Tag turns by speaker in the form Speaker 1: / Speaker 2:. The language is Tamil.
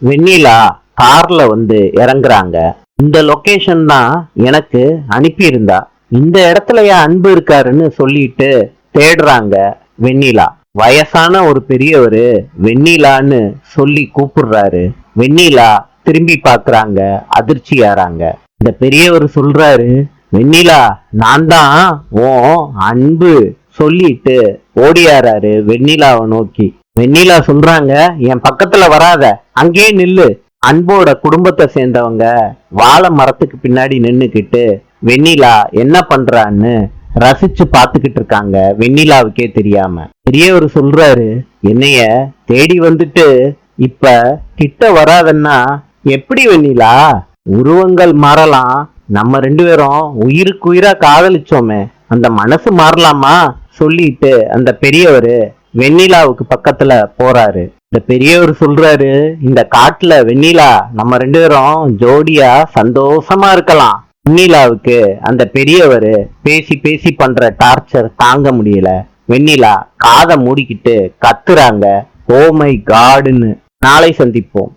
Speaker 1: வெண்ணிலா கார்ல வந்து இறங்குறாங்க. இந்த லொகேஷன் தான் எனக்கு அனுப்பியிருந்தா, இந்த இடத்துல என் அன்பு இருக்காருன்னு சொல்லிட்டு தேடுறாங்க. வெண்ணிலா வயசான ஒரு பெரியவரு வெண்ணிலான்னு சொல்லி கூப்பிடுறாரு. வெண்ணிலா திரும்பி பாக்குறாங்க, அதிர்ச்சி ஆறாங்க. இந்த பெரியவர் சொல்றாரு, வெண்ணிலா நான் தான் உன் அன்பு சொல்லிட்டு ஓடியாராரு வெண்ணிலாவை நோக்கி. வெண்ணிலா சொல்றாங்க, என் பக்கத்துல வராத, அங்கேயே நில்லு. அன்போட குடும்பத்தை சேர்ந்தவங்க வாழை மரத்துக்கு பின்னாடி நின்னுக்கிட்டு வெண்ணிலா என்ன பண்றான்னு ரசிச்சு பாத்துக்கிட்டு இருக்காங்க, வெண்ணிலாவுக்கே தெரியாம. பெரியவர் சொல்றாரு, என்னைய தேடி வந்துட்டு இப்ப கிட்ட வராதன்னா எப்படி வெண்ணிலா? உருவங்கள் மாறலாம், நம்ம ரெண்டு பேரும் உயிருக்கு உயிரா காதலிச்சோமே, அந்த மனசு மாறலாமா? சொல்லிட்டு அந்த பெரியவரு வெண்ணிலாவுக்கு பக்கத்துல போறாரு. இந்த பெரியவர் சொல்றாரு, இந்த காட்டுல வெண்ணிலா நம்ம ரெண்டு பேரும் ஜோடியா சந்தோஷமா இருக்கலாம். வெண்ணிலாவுக்கு அந்த பெரியவரு பேசி பேசி பண்ற டார்ச்சர் தாங்க முடியல. வெண்ணிலா காதை மூடிக்கிட்டு கத்துறாங்க, ஓ மை காடுன்னு. நாளை சந்திப்போம்.